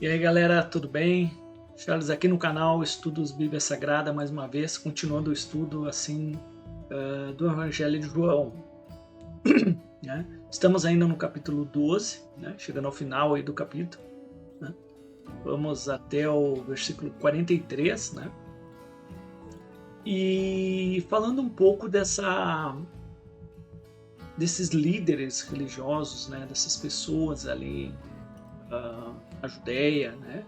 E aí galera, tudo bem? Charles aqui no canal Estudos Bíblia Sagrada, mais uma vez, continuando o estudo do Evangelho de João. Né? Estamos ainda no capítulo 12, né? Chegando ao final aí do capítulo. Né? Vamos até o versículo 43, né? E falando um pouco desses líderes religiosos, né? Dessas pessoas ali, a Judéia, né?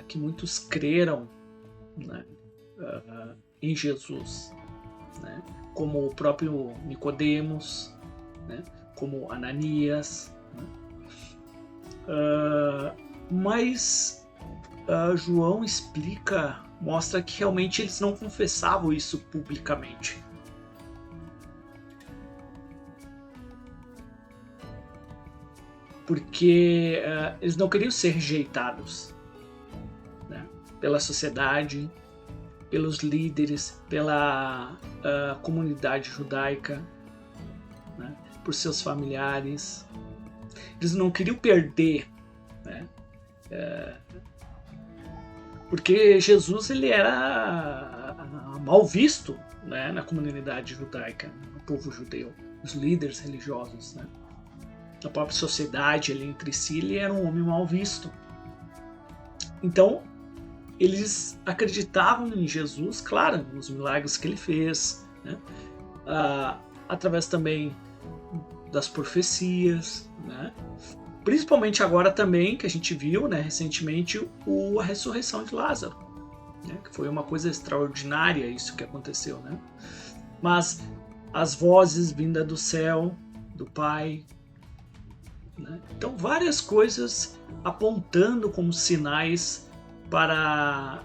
Que muitos creram, né? Em Jesus, né? Como o próprio Nicodemos, né? Como Ananias, né? Mas João mostra que realmente eles não confessavam isso publicamente. Porque eles não queriam ser rejeitados, né? Pela sociedade, pelos líderes, pela comunidade judaica, né? Por seus familiares. Eles não queriam perder, né? Porque Jesus ele era mal visto, né? Na comunidade judaica, no povo judeu, os líderes religiosos, né? Na própria sociedade ali entre si, ele era um homem mal visto. Então, eles acreditavam em Jesus, claro, nos milagres que ele fez, né? Através também das profecias, né? Principalmente agora também, que a gente viu, né, recentemente, a ressurreição de Lázaro, né? Que foi uma coisa extraordinária isso que aconteceu, né? Mas as vozes vindas do céu, do Pai, né? Então várias coisas apontando como sinais para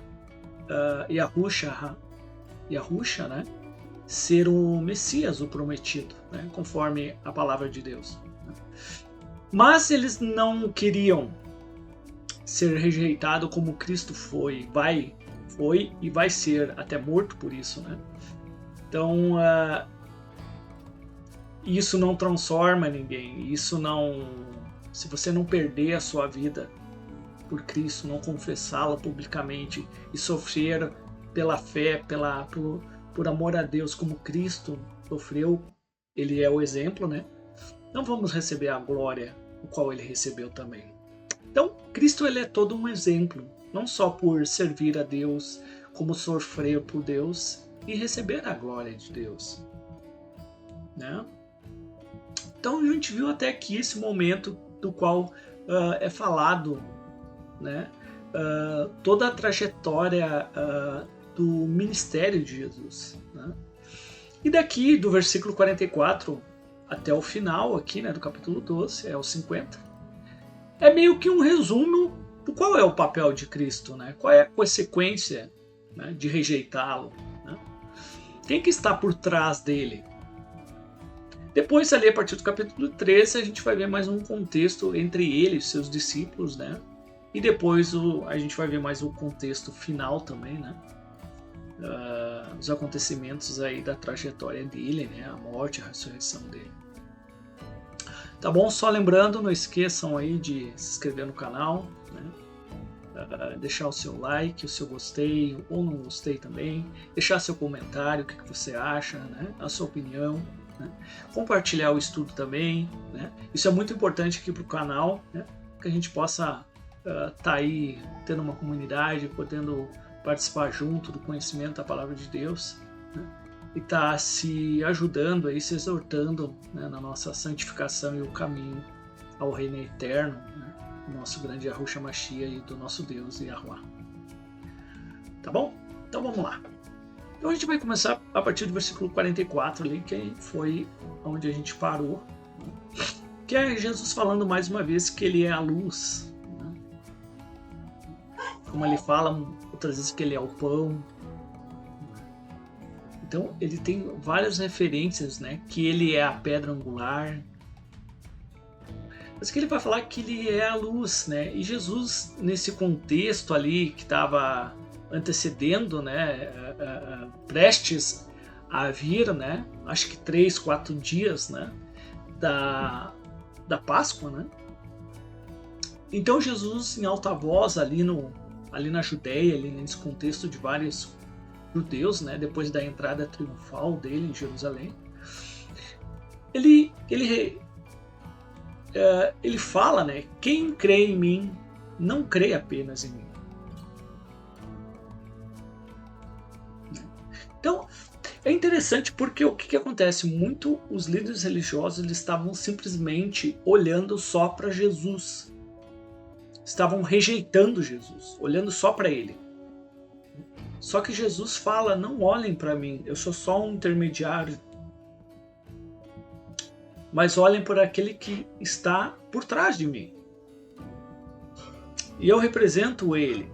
Yahusha, né? Ser o Messias, o prometido, né? Conforme a palavra de Deus. Mas eles não queriam ser rejeitados como Cristo foi e vai ser até morto por isso, né? Então isso não transforma ninguém. Isso não, se você não perder a sua vida por Cristo, não confessá-la publicamente e sofrer pela fé, por amor a Deus, como Cristo sofreu, ele é o exemplo, né? Não vamos receber a glória o qual ele recebeu também. Então, Cristo ele é todo um exemplo, não só por servir a Deus, como sofrer por Deus e receber a glória de Deus, né? Então a gente viu até aqui esse momento do qual é falado, né? Toda a trajetória do ministério de Jesus, né? E daqui do versículo 44 até o final aqui, né, do capítulo 12, o 50, é meio que um resumo do qual é o papel de Cristo, né? Qual é a consequência, né, de rejeitá-lo, né? Quem que está por trás dele? Depois, ali, a partir do capítulo 13, a gente vai ver mais um contexto entre ele e seus discípulos, né? E depois a gente vai ver mais o contexto final também, né? Os acontecimentos aí da trajetória dele, né? A morte, a ressurreição dele. Tá bom? Só lembrando, não esqueçam aí de se inscrever no canal, né? Deixar o seu like, o seu gostei ou não gostei também, deixar seu comentário, o que você acha, né? A sua opinião, né? Compartilhar o estudo também, né? Isso é muito importante aqui para o canal, né? Que a gente possa tá aí tendo uma comunidade, podendo participar junto do conhecimento da palavra de Deus, né? E tá se ajudando aí, se exortando, né, na nossa santificação e o caminho ao reino eterno, né? O nosso grande Yahushua Mashiach e do nosso Deus Yahuwah. Tá bom? Então vamos lá. Então a gente vai começar a partir do versículo 44 ali, que foi onde a gente parou, né? Que é Jesus falando mais uma vez que ele é a luz, né? Como ele fala outras vezes que ele é o pão. Então ele tem várias referências, né? Que ele é a pedra angular. Mas que ele vai falar que ele é a luz, né? E Jesus, nesse contexto ali que estava antecedendo, né? Prestes a vir, né? Acho que 3, 4 dias, né? Da Páscoa, né? Então Jesus, em alta voz, ali na Judéia, ali nesse contexto de vários judeus, né, depois da entrada triunfal dele em Jerusalém, ele fala, né, quem crê em mim, não crê apenas em mim. Então, é interessante porque o que acontece? Muito os líderes religiosos eles estavam simplesmente olhando só para Jesus. Estavam rejeitando Jesus, olhando só para ele. Só que Jesus fala, não olhem para mim, eu sou só um intermediário. Mas olhem por aquele que está por trás de mim. E eu represento ele.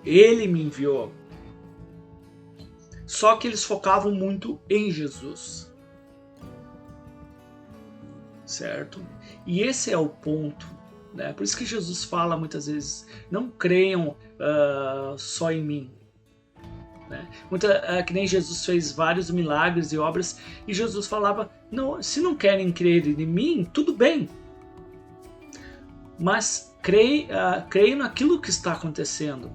Ele me enviou. Só que eles focavam muito em Jesus. Certo? E esse é o ponto. Né? Por isso que Jesus fala muitas vezes, não creiam só em mim. Né? Que nem Jesus fez vários milagres e obras, e Jesus falava, não, se não querem crer em mim, tudo bem. Mas creiam naquilo que está acontecendo.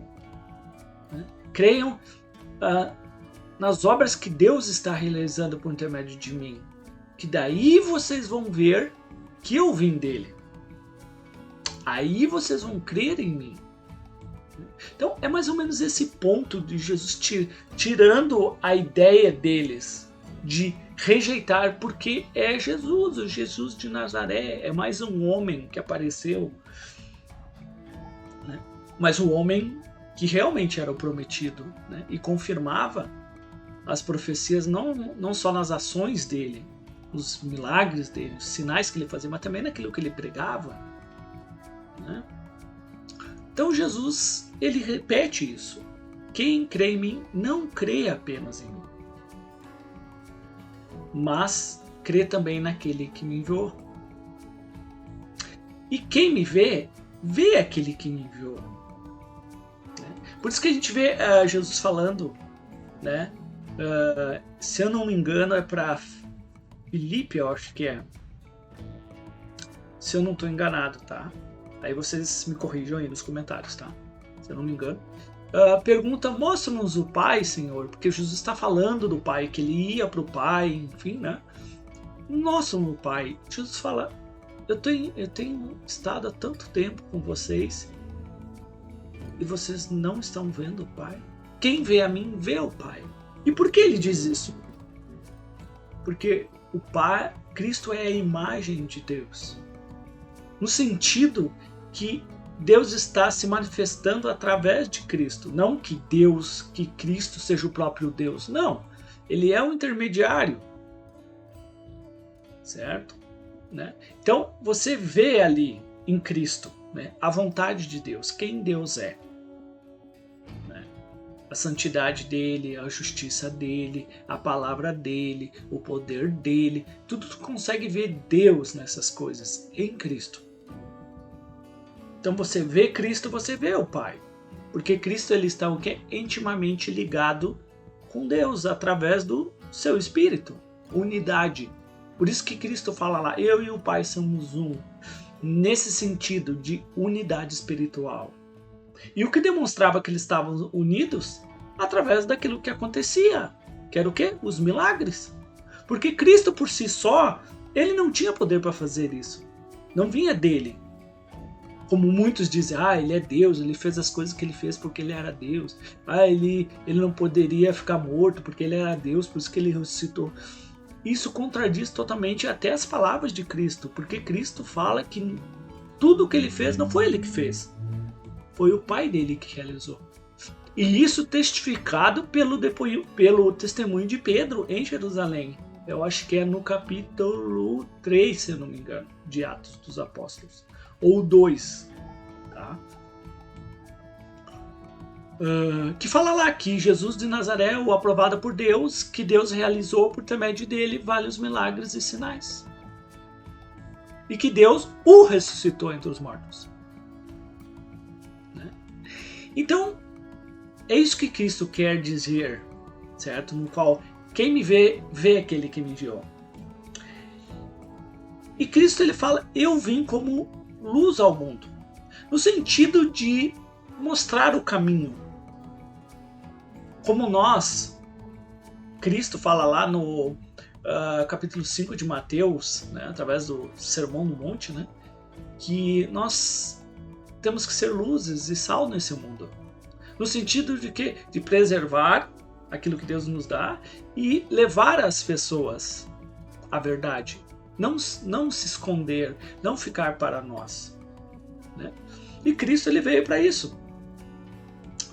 Né? Creiam nas obras que Deus está realizando por intermédio de mim. Que daí vocês vão ver que eu vim dele. Aí vocês vão crer em mim. Então é mais ou menos esse ponto de Jesus tirando a ideia deles de rejeitar, porque é Jesus, o Jesus de Nazaré, é mais um homem que apareceu, né? Mas o homem que realmente era o prometido, né? E confirmava as profecias não só nas ações dele, nos milagres dele, os sinais que ele fazia, mas também naquilo que ele pregava, né? Então Jesus, ele repete isso. Quem crê em mim, não crê apenas em mim, mas crê também naquele que me enviou. E quem me vê, vê aquele que me enviou. Por isso que a gente vê Jesus falando, né? Se eu não me engano, é para Filipe, eu acho que é. Se eu não estou enganado, tá? Aí vocês me corrijam aí nos comentários, tá? Se eu não me engano. Pergunta, mostra-nos o Pai, Senhor, porque Jesus está falando do Pai, que ele ia para o Pai, enfim, né? Mostra-nos o Pai. Jesus fala, eu tenho estado há tanto tempo com vocês e vocês não estão vendo o Pai. Quem vê a mim, vê o Pai. E por que ele diz isso? Porque o Pai, Cristo é a imagem de Deus. No sentido que Deus está se manifestando através de Cristo. Não que Cristo seja o próprio Deus. Não. Ele é um intermediário. Certo? Né? Então, você vê ali em Cristo, né, a vontade de Deus, quem Deus é. Né? A santidade dele, a justiça dele, a palavra dele, o poder dele. Tudo tu consegue ver Deus nessas coisas, em Cristo. Então você vê Cristo, você vê o Pai. Porque Cristo ele está o quê? Intimamente ligado com Deus através do seu Espírito. Unidade. Por isso que Cristo fala lá, eu e o Pai somos um. Nesse sentido de unidade espiritual. E o que demonstrava que eles estavam unidos? Através daquilo que acontecia. Que era o quê? Os milagres. Porque Cristo por si só, ele não tinha poder para fazer isso. Não vinha dele. Como muitos dizem, ele é Deus, ele fez as coisas que ele fez porque ele era Deus. Ele não poderia ficar morto porque ele era Deus, por isso que ele ressuscitou. Isso contradiz totalmente até as palavras de Cristo, porque Cristo fala que tudo o que ele fez não foi ele que fez. Foi o Pai dele que realizou. E isso testificado pelo testemunho de Pedro em Jerusalém. Eu acho que é no capítulo 3, se eu não me engano, de Atos dos Apóstolos. Ou 2, tá? Que fala lá que Jesus de Nazaré, o aprovado por Deus, que Deus realizou por intermédio dele vários milagres e sinais. E que Deus o ressuscitou entre os mortos. Né? Então, é isso que Cristo quer dizer, certo? No qual quem me vê, vê aquele que me enviou. E Cristo ele fala, eu vim como luz ao mundo. no sentido de mostrar o caminho. Como Cristo fala lá no capítulo 5 de Mateus, né, através do Sermão do Monte, né, que nós temos que ser luzes e sal nesse mundo. No sentido de quê? De preservar aquilo que Deus nos dá e levar as pessoas à verdade. Não se esconder, não ficar para nós. Né? E Cristo ele veio para isso.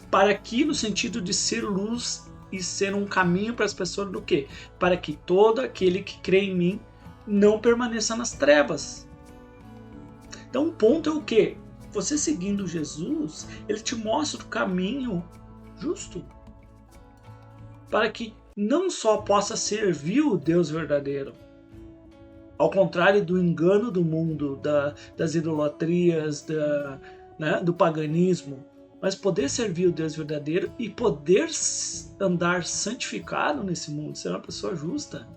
Para que, no sentido de ser luz e ser um caminho para as pessoas do quê? Para que todo aquele que crê em mim não permaneça nas trevas. Então o ponto é o quê? Você seguindo Jesus, ele te mostra o caminho justo. Para que não só possa servir o Deus verdadeiro, ao contrário do engano do mundo, das idolatrias, do paganismo, mas poder servir o Deus verdadeiro e poder andar santificado nesse mundo, ser uma pessoa justa,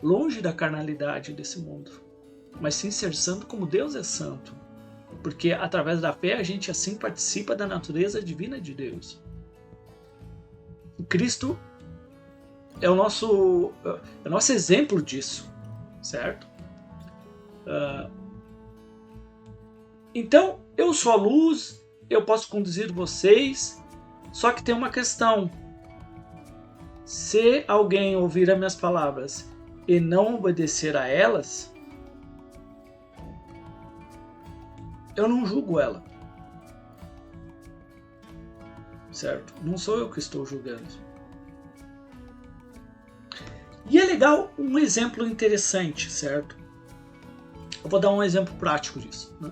longe da carnalidade desse mundo, mas sim ser santo como Deus é santo, porque através da fé a gente assim participa da natureza divina de Deus. O Cristo é o nosso exemplo disso, certo? Então, eu sou a luz, eu posso conduzir vocês, só que tem uma questão. Se alguém ouvir as minhas palavras e não obedecer a elas, eu não julgo ela. Certo? Não sou eu que estou julgando. E é legal um exemplo interessante, certo? Eu vou dar um exemplo prático disso. Né?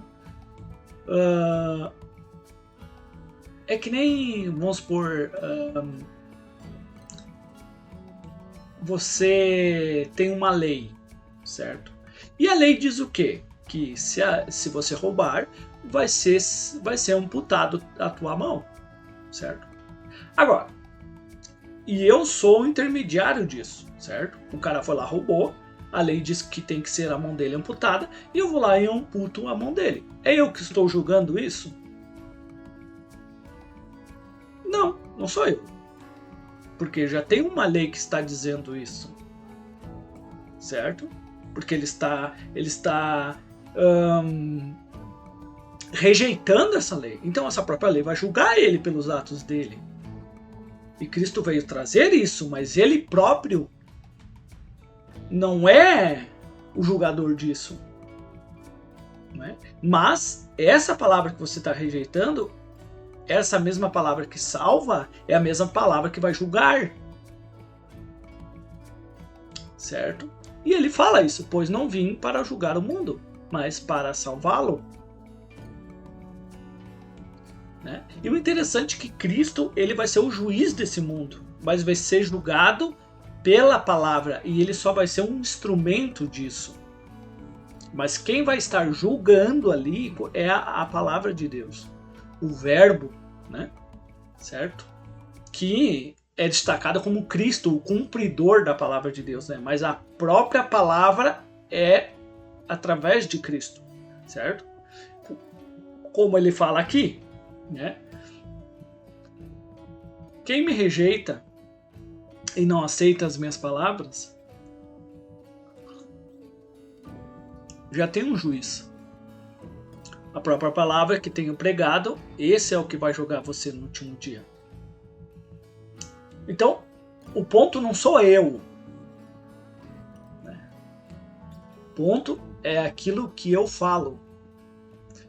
É que nem, vamos supor, você tem uma lei, certo? E a lei diz o quê? Que se você roubar, vai ser amputado a tua mão, certo? Agora, e eu sou o intermediário disso, certo? O cara foi lá, roubou, a lei diz que tem que ser a mão dele amputada, e eu vou lá e amputo a mão dele. É eu que estou julgando isso? Não, não sou eu. Porque já tem uma lei que está dizendo isso, certo? Porque ele está rejeitando essa lei. Então essa própria lei vai julgar ele pelos atos dele. E Cristo veio trazer isso, mas ele próprio não é o julgador disso. Né? Mas essa palavra que você está rejeitando, essa mesma palavra que salva, é a mesma palavra que vai julgar. Certo? E ele fala isso, pois não vim para julgar o mundo, mas para salvá-lo. Né? E o interessante é que Cristo ele vai ser o juiz desse mundo, mas vai ser julgado pela palavra, e ele só vai ser um instrumento disso. Mas quem vai estar julgando ali é a palavra de Deus, o verbo, né? Certo? Que é destacado como Cristo, o cumpridor da palavra de Deus, né? Mas a própria palavra é através de Cristo, certo? Como ele fala aqui, né? Quem me rejeita e não aceita as minhas palavras, já tem um juiz. A própria palavra que tenho pregado, esse é o que vai julgar você no último dia. Então, o ponto não sou eu. Né? O ponto é aquilo que eu falo.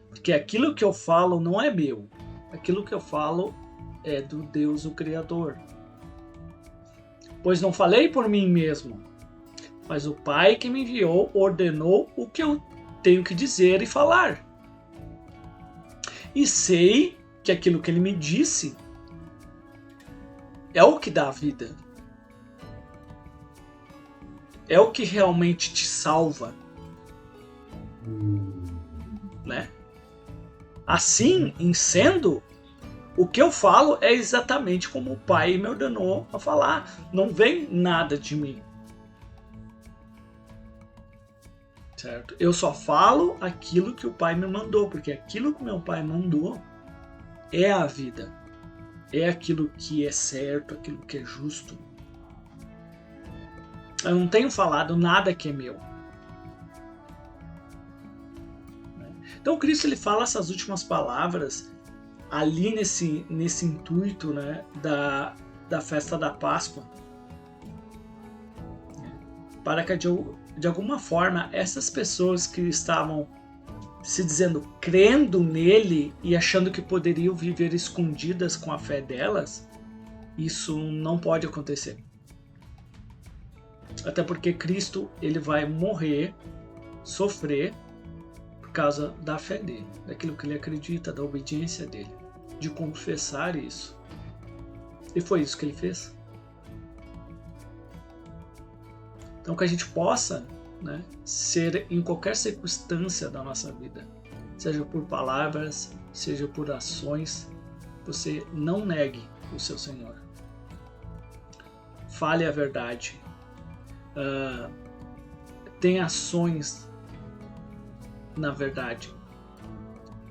Porque aquilo que eu falo não é meu. Aquilo que eu falo é do Deus, o Criador. Pois não falei por mim mesmo, mas o Pai que me enviou ordenou o que eu tenho que dizer e falar. E sei que aquilo que ele me disse é o que dá vida. É o que realmente te salva. Né? Assim, em sendo, o que eu falo é exatamente como o Pai me ordenou a falar. Não vem nada de mim. certo? Eu só falo aquilo que o Pai me mandou, porque aquilo que meu Pai mandou é a vida. É aquilo que é certo, aquilo que é justo. Eu não tenho falado nada que é meu. Então Cristo ele fala essas últimas palavras ali nesse intuito, né, da festa da Páscoa, para que de alguma forma essas pessoas que estavam se dizendo crendo nele e achando que poderiam viver escondidas com a fé delas, isso não pode acontecer. Até porque Cristo ele vai morrer, sofrer por causa da fé dele, daquilo que ele acredita, da obediência dele, de confessar isso. E foi isso que ele fez. Então que a gente possa, né, ser em qualquer circunstância da nossa vida, seja por palavras, seja por ações, você não negue o seu Senhor. Fale a verdade. Tenha ações na verdade.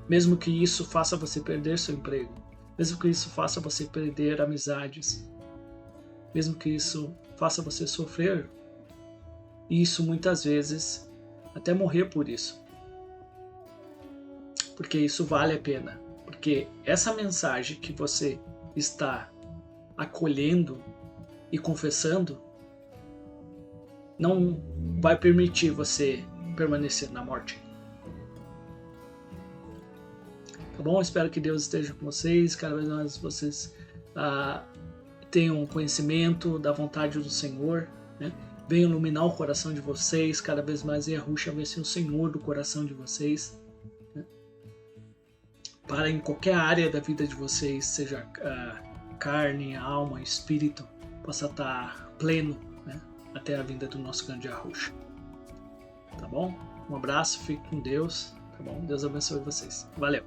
Mesmo que isso faça você perder seu emprego, mesmo que isso faça você perder amizades, mesmo que isso faça você sofrer, e isso muitas vezes até morrer por isso. Porque isso vale a pena. Porque essa mensagem que você está acolhendo e confessando não vai permitir você permanecer na morte. Tá bom? Espero que Deus esteja com vocês. Cada vez mais vocês tenham conhecimento da vontade do Senhor, né? Venha iluminar o coração de vocês, cada vez mais Yahushua vai ser o Senhor do coração de vocês, né? Para em qualquer área da vida de vocês, seja carne, alma, espírito, possa estar pleno, né? Até a vinda do nosso grande Yahushua. Tá bom? Um abraço, fique com Deus, tá bom? Deus abençoe vocês. Valeu!